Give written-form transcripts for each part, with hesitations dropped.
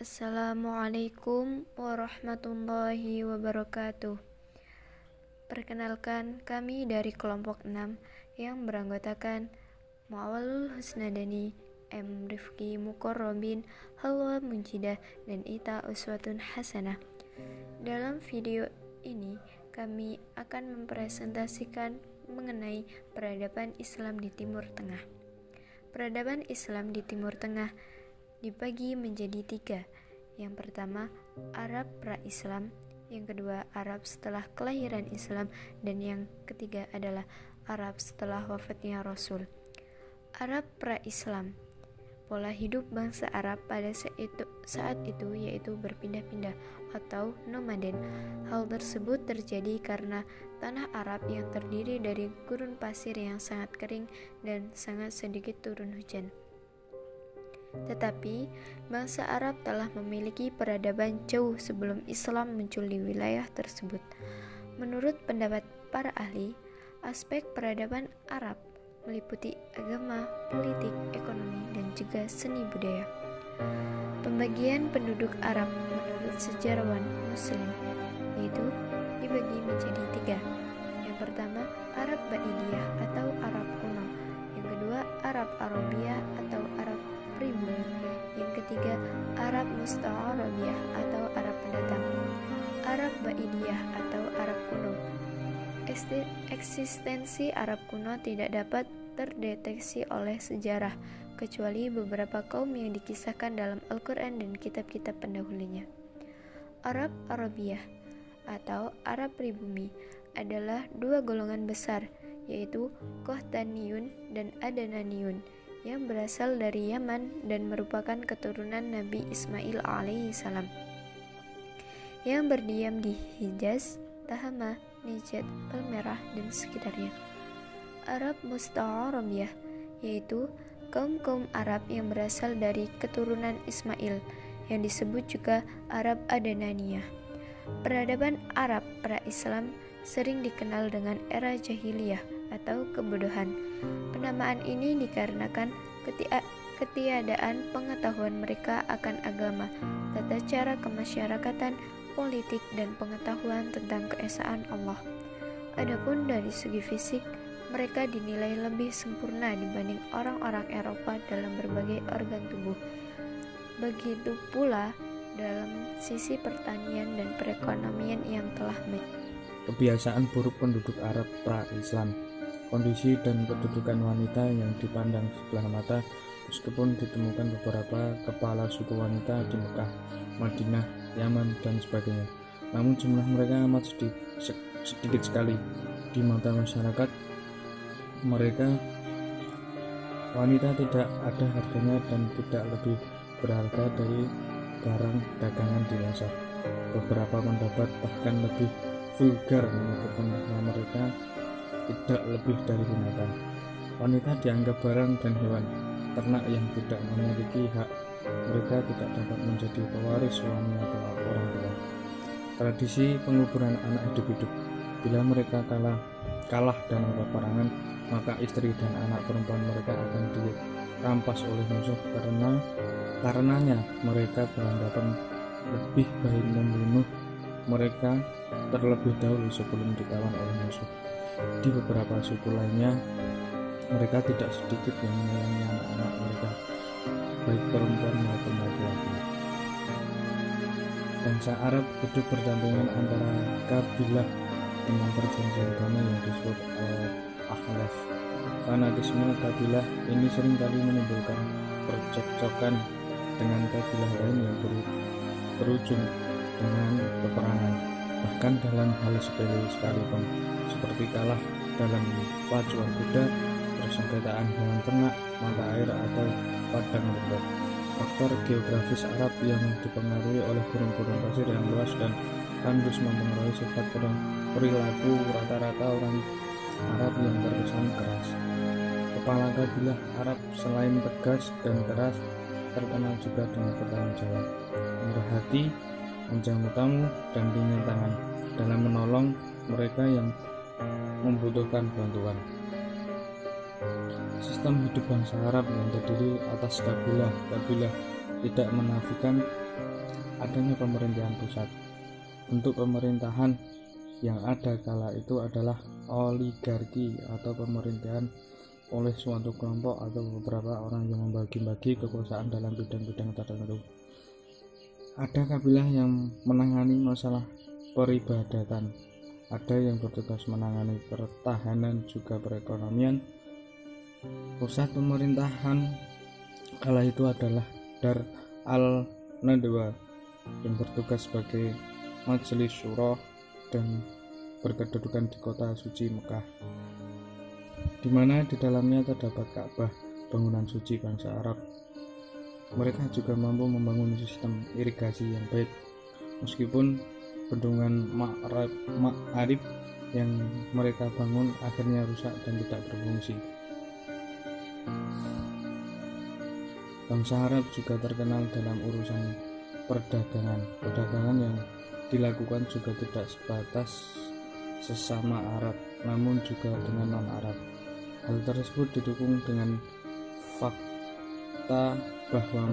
Assalamualaikum warahmatullahi wabarakatuh. Perkenalkan, kami dari kelompok 6 yang beranggotakan Muawalul Husnadani, M. Rifki Mukorrobin, Halwa Munjidah, dan Ita Uswatun Hasanah. Dalam video ini, kami akan mempresentasikan mengenai peradaban Islam di Timur Tengah. Peradaban Islam di Timur Tengah dibagi menjadi 3. Yang pertama, Arab pra-Islam, yang kedua, Arab setelah kelahiran Islam, dan yang ketiga adalah Arab setelah wafatnya Rasul. Arab pra-Islam, pola hidup bangsa Arab pada saat itu yaitu berpindah-pindah atau nomaden. Hal tersebut terjadi karena tanah Arab yang terdiri dari gurun pasir yang sangat kering dan sangat sedikit turun hujan. Tetapi, bangsa Arab telah memiliki peradaban jauh sebelum Islam muncul di wilayah tersebut. Menurut pendapat para ahli, aspek peradaban Arab meliputi agama, politik, ekonomi, dan juga seni budaya. Pembagian penduduk Arab menurut sejarawan Muslim yaitu dibagi menjadi 3. Yang pertama, Arab Ba'idiyah atau Arab kuno. Yang kedua, Arab Arabiyah atau Arab pribumi. Yang ketiga, Arab Musta'arabiyah atau Arab pendatang. Arab Ba'idiyah atau Arab kuno. Eksistensi Arab kuno tidak dapat terdeteksi oleh sejarah, kecuali beberapa kaum yang dikisahkan dalam Al-Quran dan kitab-kitab pendahulunya. Arab Arabiyah atau Arab pribumi adalah 2 golongan besar, yaitu Qahtaniyun dan Adananiyun, yang berasal dari Yaman dan merupakan keturunan Nabi Ismail alaihissalam, yang berdiam di Hijaz, Tahama, Najd, Palmerah, dan sekitarnya. Arab Musta'arabiyah yaitu kaum-kaum Arab yang berasal dari keturunan Ismail, yang disebut juga Arab Adananiyah. Peradaban Arab pra-Islam sering dikenal dengan era jahiliyah atau kebodohan. Penamaan ini dikarenakan ketiadaan pengetahuan mereka akan agama, tata cara kemasyarakatan, politik, dan pengetahuan tentang keesaan Allah. Adapun dari segi fisik, mereka dinilai lebih sempurna dibanding orang-orang Eropa dalam berbagai organ tubuh. Begitu pula dalam sisi pertanian dan perekonomian yang telah kebiasaan buruk penduduk Arab pra-Islam, kondisi dan kedudukan wanita yang dipandang sebelah mata, meskipun ditemukan beberapa kepala suku wanita di Mekah, Madinah, Yaman, dan sebagainya. Namun jumlah mereka amat sedikit sekali. Di mata masyarakat, mereka wanita tidak ada harganya dan tidak lebih berharga dari barang dagangan di pasar. Beberapa pendapat bahkan lebih vulgar menyebutkan bahwa mereka tidak lebih dari binatang. Wanita dianggap barang dan hewan ternak yang tidak memiliki hak. Mereka tidak dapat menjadi pewaris suami atau orang tua. Tradisi penguburan anak hidup-hidup. Bila mereka kalah dalam peperangan, maka istri dan anak perempuan mereka akan dirampas oleh musuh. Karenanya mereka beranggapan lebih baik membunuh mereka terlebih dahulu sebelum ditawan oleh musuh. Di beberapa suku lainnya, mereka tidak sedikit yang menyayangi anak-anak mereka, baik perempuan maupun laki-laki. Bangsa Arab hidup berdampingan antara kabilah dengan perjanjian damai yang disebut Al-Ahlaf. Fanatisme kabilah ini seringkali menimbulkan percekcokan dengan kabilah lain yang berujung dengan peperangan, bahkan dalam hal sepele sekalipun, seperti kalah dalam pacuan kuda, persengketaan hewan ternak, mata air, atau padang rumput. Faktor geografis Arab yang dipengaruhi oleh gurun-gurun pasir yang luas dan tandus mempengaruhi sifat perilaku rata-rata orang Arab yang terkesan keras. Kepala kabilah Arab selain tegas dan keras, terkenal juga dengan bertanggung jawab, murah hati, menjamu tamu, dan ringan tangan dalam menolong mereka yang membutuhkan bantuan. Sistem hidup bangsa Arab yang terdiri atas kabilah tidak menafikan adanya pemerintahan pusat. Bentuk pemerintahan yang ada kala itu adalah oligarki atau pemerintahan oleh suatu kelompok atau beberapa orang yang membagi-bagi kekuasaan dalam bidang-bidang tertentu. Ada kabilah yang menangani masalah peribadatan, ada yang bertugas menangani pertahanan juga perekonomian. Pusat pemerintahan kala itu adalah Dar al-Nadwa yang bertugas sebagai majelis syuro dan berkedudukan di kota suci Mekah, di mana di dalamnya terdapat Ka'bah, bangunan suci bangsa Arab. Mereka juga mampu membangun sistem irigasi yang baik, meskipun bendungan Ma'arib yang mereka bangun akhirnya rusak dan tidak berfungsi. Bangsa Arab juga terkenal dalam urusan perdagangan yang dilakukan juga tidak sebatas sesama Arab, namun juga dengan non-Arab. Hal tersebut didukung dengan fakta bahwa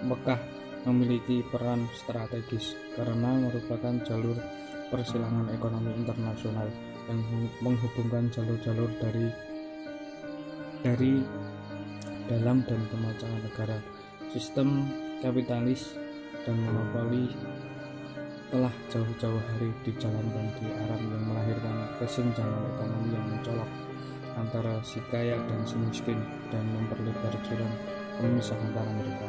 Mekah memiliki peran strategis karena merupakan jalur persilangan ekonomi internasional yang menghubungkan jalur-jalur dari dalam dan kemancangan negara. Sistem kapitalis dan monopoli telah jauh-jauh hari dijalankan di Arab yang melahirkan kesenjangan ekonomi yang mencolok antara si kaya dan si miskin dan memperlebar jurang pemisah antara mereka,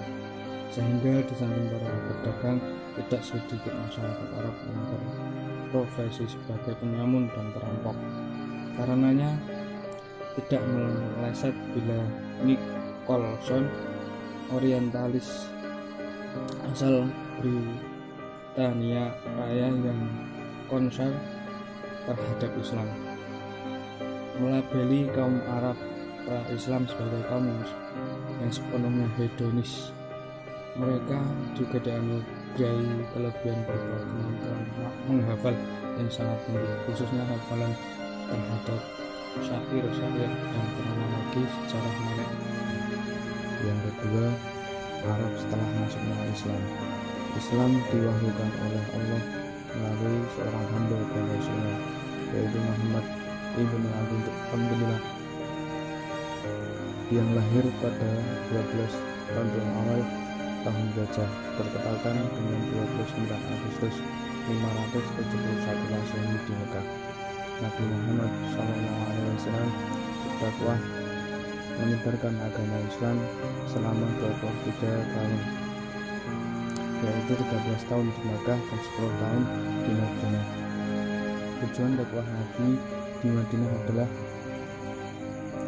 sehingga di samping para pedagang tidak sedikit masyarakat Arab yang berprofesi sebagai penyamun dan perampok. Karenanya tidak meleset bila Nicholson, orientalis asal Britania Raya yang konser terhadap Islam, melabeli kaum Arab pra-Islam sebagai kaum yang sepenuhnya hedonis. Mereka juga dianugerahi kelebihan berupa kemampuan menghafal yang sangat tinggi, khususnya hafalan terhadap syair-syair dan kronologi sejarah nenek. Yang kedua, Arab setelah masuknya Islam. Islam diwahyukan oleh Allah melalui seorang hamba dan Rasulnya, yaitu Muhammad ibnu Abdullah, yang lahir pada 12 Rabiul Awal tahun gajah, bertepatan dengan 29 Agustus 571 Masehi di Mekah. Nabi Muhammad SAW berdakwah menyebarkan agama Islam selama 23 tahun, yaitu 13 tahun di Mekah dan 10 tahun di Madinah. Tujuan dakwah Nabi di Madinah adalah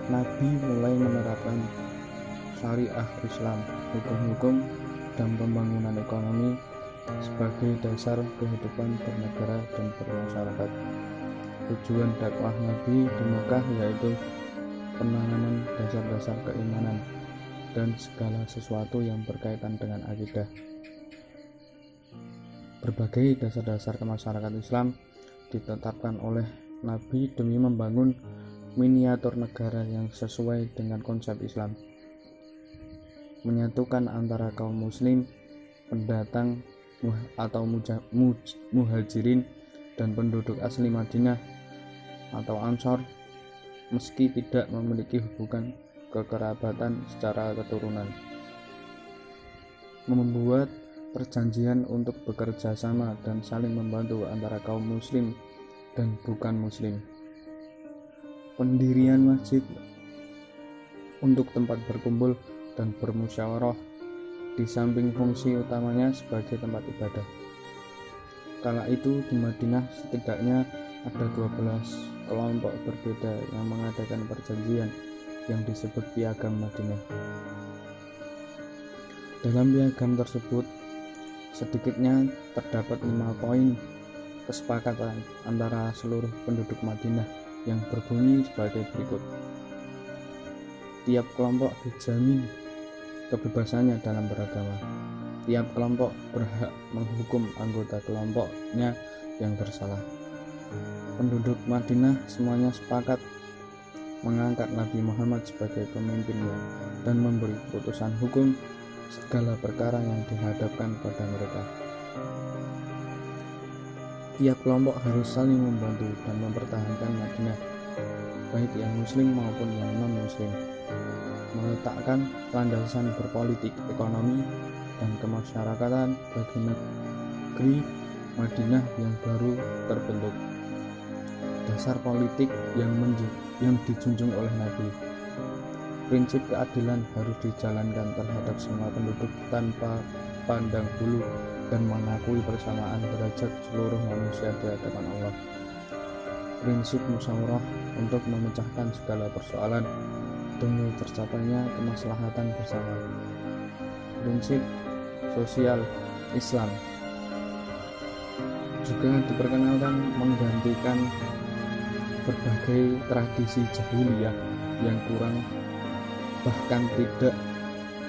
Nabi mulai menerapkan syariah Islam, hukum-hukum dan pembangunan ekonomi sebagai dasar kehidupan bernegara dan bermasyarakat. Tujuan dakwah Nabi di Mekah yaitu penanganan dasar-dasar keimanan dan segala sesuatu yang berkaitan dengan akidah. Berbagai dasar-dasar kemasyarakat Islam ditetapkan oleh Nabi demi membangun miniatur negara yang sesuai dengan konsep Islam, menyatukan antara kaum muslim, pendatang atau muhajirin dan penduduk asli Madinah atau Ansor, meski tidak memiliki hubungan kekerabatan secara keturunan. Membuat perjanjian untuk bekerja sama dan saling membantu antara kaum muslim dan bukan muslim. Pendirian masjid untuk tempat berkumpul dan bermusyawarah di samping fungsi utamanya sebagai tempat ibadah. Kala itu di Madinah setidaknya ada 12 kelompok berbeda yang mengadakan perjanjian yang disebut Piagam Madinah. Dalam piagam tersebut sedikitnya terdapat 5 poin kesepakatan antara seluruh penduduk Madinah yang berbunyi sebagai berikut. Tiap kelompok dijamin kebebasannya dalam beragama. Tiap kelompok berhak menghukum anggota kelompoknya yang bersalah. Penduduk Madinah semuanya sepakat mengangkat Nabi Muhammad sebagai pemimpinnya dan memberi putusan hukum segala perkara yang dihadapkan pada mereka. Tiap kelompok harus saling membantu dan mempertahankan Madinah, baik yang muslim maupun yang non-muslim, meletakkan landasan berpolitik, ekonomi, dan kemasyarakatan bagi negeri Madinah yang baru terbentuk. Dasar politik yang dijunjung oleh Nabi. Prinsip keadilan harus dijalankan terhadap semua penduduk tanpa pandang bulu dan mengakui persamaan derajat seluruh manusia di hadapan Allah. Prinsip musyawarah untuk memecahkan segala persoalan demi tercapainya kemaslahatan bersama. Prinsip sosial Islam juga diperkenalkan menggantikan berbagai tradisi jahiliyah yang kurang bahkan tidak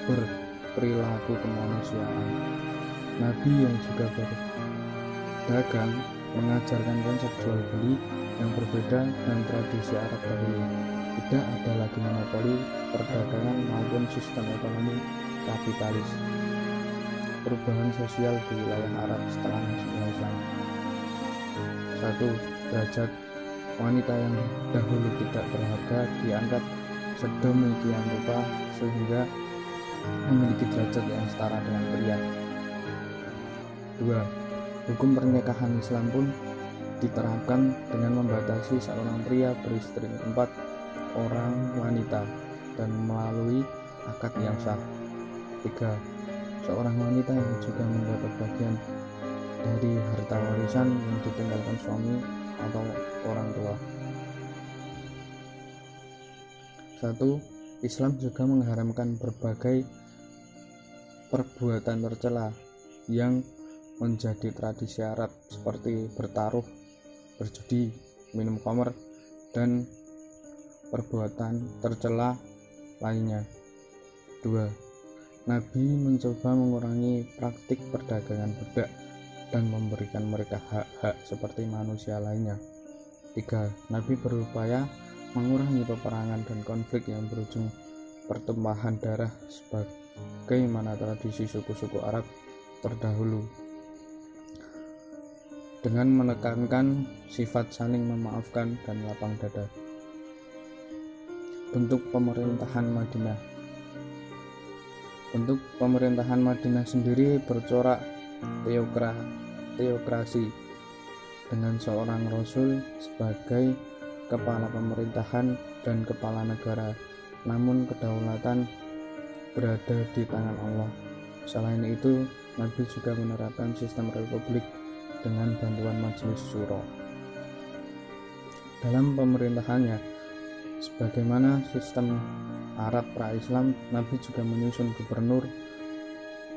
berperilaku kemanusiaan. Nabi yang juga berdagang mengajarkan konsep jual beli yang berbeda dan tradisi Arab dahulu. Tidak ada lagi monopoli perdagangan maupun sistem ekonomi kapitalis. Perubahan sosial di wilayah Arab setelah masuknya Islam. 1. Derajat wanita yang dahulu tidak berharga diangkat sedemikian rupa sehingga memiliki derajat yang setara dengan pria. 2. Hukum pernikahan Islam pun diterapkan dengan membatasi seorang pria beristri 4 orang wanita dan melalui akad yang sah. 3. Seorang wanita yang juga mendapat bagian dari harta warisan yang ditinggalkan suami atau orang tua. 1. Islam juga mengharamkan berbagai perbuatan tercela yang menjadi tradisi Arab seperti bertaruh, berjudi, minum khamr, dan perbuatan tercela lainnya. 2. Nabi mencoba mengurangi praktik perdagangan budak dan memberikan mereka hak-hak seperti manusia lainnya. 3. Nabi berupaya mengurangi peperangan dan konflik yang berujung pertumpahan darah sebagaimana tradisi suku-suku Arab terdahulu, dengan menekankan sifat saling memaafkan dan lapang dada. Bentuk pemerintahan Madinah. Bentuk pemerintahan Madinah sendiri bercorak teokrasi dengan seorang rasul sebagai kepala pemerintahan dan kepala negara, namun kedaulatan berada di tangan Allah. Selain itu, Nabi juga menerapkan sistem republik dengan bantuan Majelis Syuro. Dalam pemerintahannya, sebagaimana sistem Arab pra-Islam, Nabi juga menyusun gubernur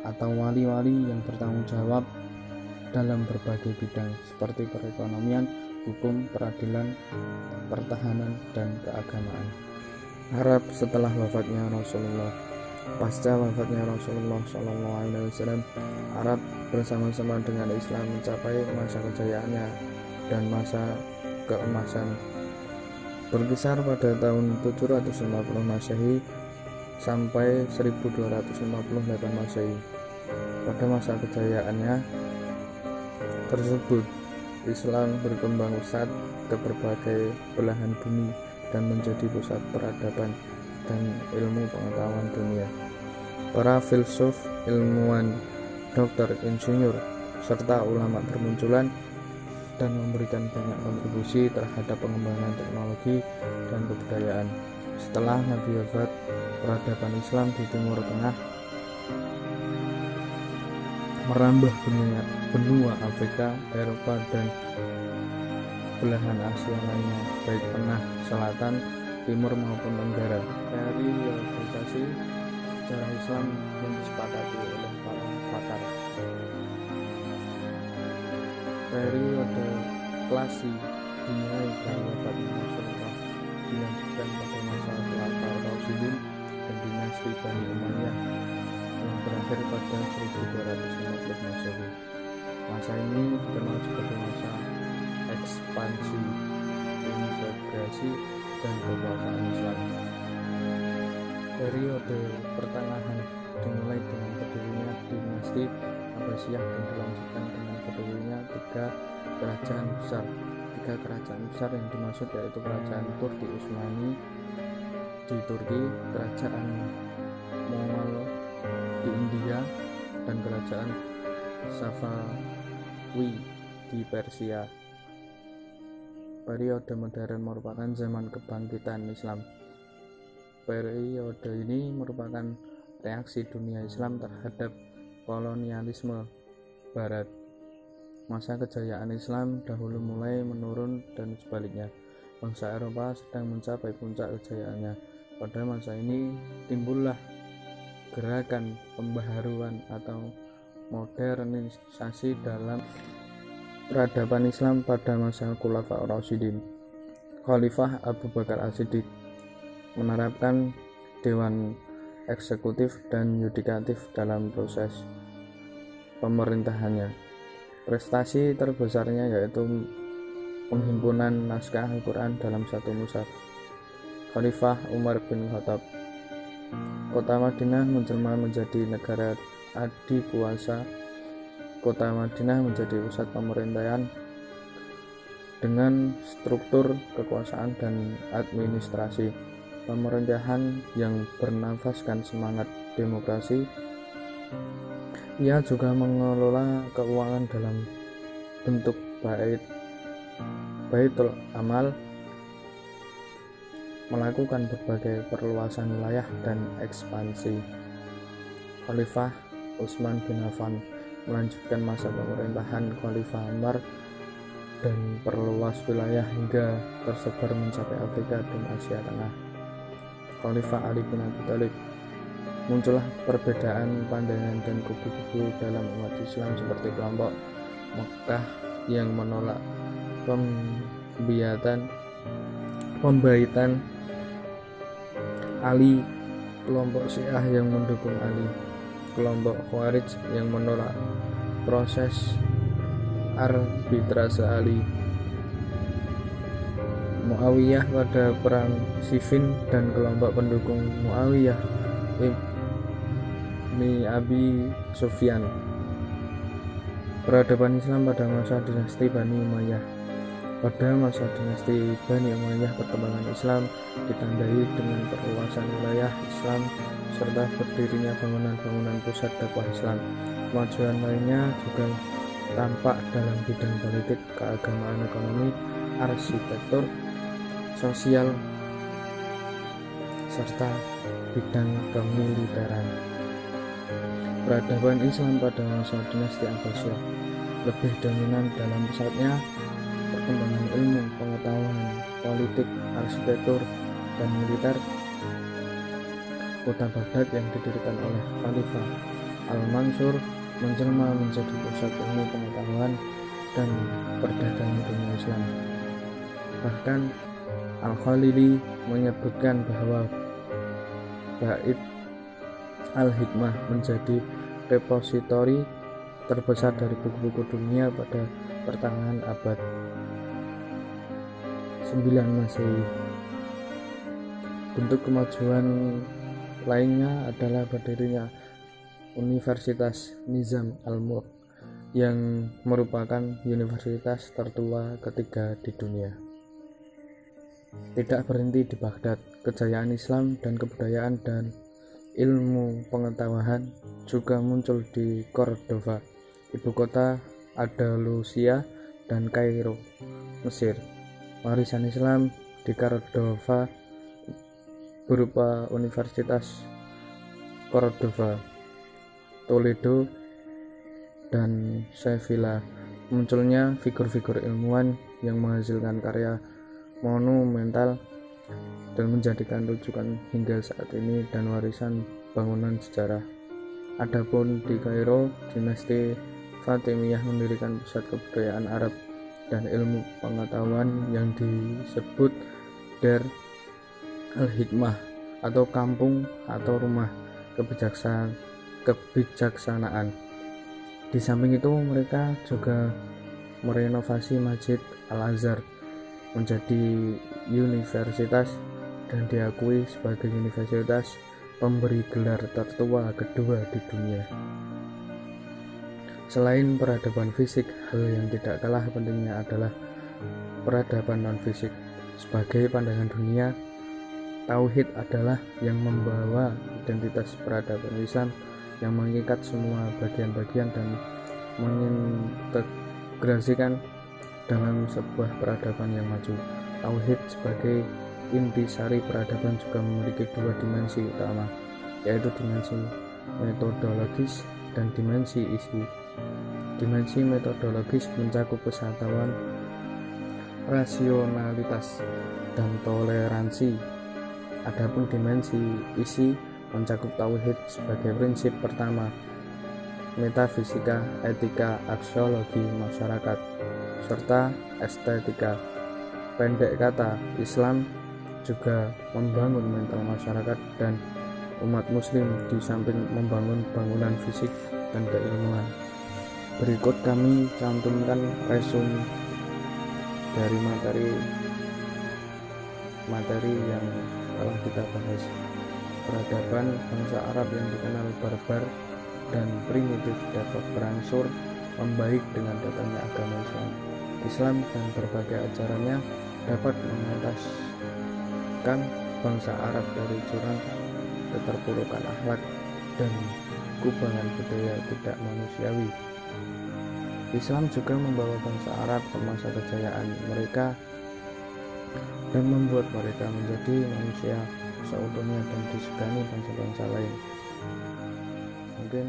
atau wali-wali yang bertanggung jawab dalam berbagai bidang seperti perekonomian, hukum, peradilan, pertahanan, dan keagamaan. Arab setelah wafatnya Rasulullah. Pasca wafatnya Rasulullah SAW, Arab bersama-sama dengan Islam mencapai masa kejayaannya dan masa keemasan, berkisar pada tahun 750 Masehi sampai 1258 Masehi. Pada masa kejayaannya tersebut, Islam berkembang pesat ke berbagai belahan bumi dan menjadi pusat peradaban dan ilmu pengetahuan dunia. Para filsuf, ilmuwan, dokter, insinyur, serta ulama bermunculan dan memberikan banyak kontribusi terhadap pengembangan teknologi dan kebudayaan. Setelah Nabi wafat, peradaban Islam di Timur Tengah merambah benua Afrika, Eropa, dan belahan Asia lainnya, baik tengah, selatan, timur maupun tenggara. Periodisasi sejarah Islam yang disepakati oleh para pakar. Periode klasi dimulai dari wafatnya Rasulullah, dilanjutkan pada masa Khulafaur Rasyidin dan dinasti Bani Umayyah yang berakhir pada 1250 Masehi. Masa ini dikenal sebagai masa ekspansi, integrasi, dan kekuasaan Islam. Periode pertengahan dimulai dengan berdirinya dinasti Persia dan dilanjutkan dengan berdirinya tiga kerajaan besar. Tiga kerajaan besar yang dimaksud yaitu kerajaan Turki Utsmani di Turki, kerajaan Mongol di India, dan kerajaan Safawi di Persia. Periode modern merupakan zaman kebangkitan Islam. Periode ini merupakan reaksi dunia Islam terhadap kolonialisme Barat. Masa kejayaan Islam dahulu mulai menurun dan sebaliknya. Bangsa Eropa sedang mencapai puncak kejayaannya. Pada masa ini timbullah gerakan pembaharuan atau modernisasi dalam peradaban Islam pada masa Khulafaur Rasyidin. Khalifah Abu Bakar As-Siddiq menerapkan dewan eksekutif dan yudikatif dalam proses pemerintahannya. Prestasi terbesarnya yaitu penghimpunan naskah Al-Quran dalam satu mushaf. Khalifah Umar bin Khattab. Kota Madinah menjelma menjadi negara adikuasa. Kota Madinah menjadi pusat pemerintahan dengan struktur kekuasaan dan administrasi pemerintahan yang bernafaskan semangat demokrasi. Ia juga mengelola keuangan dalam bentuk baitul amal, melakukan berbagai perluasan wilayah dan ekspansi. Khalifah Utsman bin Affan melanjutkan masa pemerintahan Khalifah Umar dan perluas wilayah hingga tersebar mencapai Afrika dan Asia Tengah. Khalifah Ali bin Abi Thalib. Muncullah perbedaan pandangan dan kubu-kubu dalam umat Islam seperti kelompok Mekkah yang menolak pembaitan Ali, kelompok Syiah yang mendukung Ali, kelompok Khawarij yang menolak proses arbitrase Ali, Muawiyah pada perang Siffin, dan kelompok pendukung Muawiyah ibni Abi Sufyan. Peradaban Islam pada masa dinasti Bani Umayyah. Pada masa dinasti Bani Umayyah, perkembangan Islam ditandai dengan perluasan wilayah Islam serta berdirinya bangunan-bangunan pusat dakwah Islam. Kemajuan lainnya juga tampak dalam bidang politik, keagamaan, ekonomi, arsitektur, sosial, serta bidang kemiliteran. Peradaban Islam pada masa dinasti Abbasiyah lebih dominan dalam pesatnya perkembangan ilmu, pengetahuan, politik, arsitektur, dan militer. Kota Baghdad yang didirikan oleh Khalifah Al-Mansur menjelma menjadi pusat ilmu, pengetahuan, dan perdagangan dunia Islam. Bahkan Al-Khalili menyebutkan bahwa Bait Al-Hikmah menjadi repositori terbesar dari buku-buku dunia pada pertengahan abad 9 Masehi. Bentuk kemajuan lainnya adalah berdirinya Universitas Nizam Al-Mulk yang merupakan universitas tertua ketiga di dunia. Tidak berhenti di Baghdad, kejayaan Islam dan kebudayaan dan ilmu pengetahuan juga muncul di Cordova, ibu kota Andalusia, dan Kairo, Mesir. Warisan Islam di Cordova berupa Universitas Cordova, Toledo, dan Sevilla. Munculnya figur-figur ilmuwan yang menghasilkan karya monumental dan menjadikan rujukan hingga saat ini dan warisan bangunan sejarah. Adapun di Kairo, dinasti Fatimiyah mendirikan pusat kebudayaan Arab dan ilmu pengetahuan yang disebut Dar Al-Hikmah atau kampung atau rumah kebijaksanaan. Di samping itu mereka juga merenovasi Masjid Al-Azhar menjadi universitas dan diakui sebagai universitas pemberi gelar tertua kedua di dunia. Selain peradaban fisik, hal yang tidak kalah pentingnya adalah peradaban non-fisik. Sebagai pandangan dunia, tauhid adalah yang membawa identitas peradaban Islam yang mengikat semua bagian-bagian dan mengintegrasikan dalam sebuah peradaban yang maju. Tauhid sebagai intisari peradaban juga memiliki dua dimensi utama, yaitu dimensi metodologis dan dimensi isi. Dimensi metodologis mencakup kesatuan, rasionalitas, dan toleransi. Adapun dimensi isi mencakup tauhid sebagai prinsip pertama, metafisika, etika, aksiologi masyarakat, serta estetika. Pendek kata, Islam juga membangun mental masyarakat dan umat muslim di samping membangun bangunan fisik dan keilmuan. Berikut kami cantumkan resume dari materi yang telah kita bahas. Peradaban bangsa Arab yang dikenal barbar dan primitif dapat berangsur membaik dengan datangnya agama Islam. Islam dan berbagai ajarannya dapat mengentaskan bangsa Arab dari jurang keterpurukan akhlak dan kubangan budaya tidak manusiawi. Islam juga membawa bangsa Arab ke masa kejayaan mereka dan membuat mereka menjadi manusia seutuhnya dan disegani bangsa-bangsa lain. Mungkin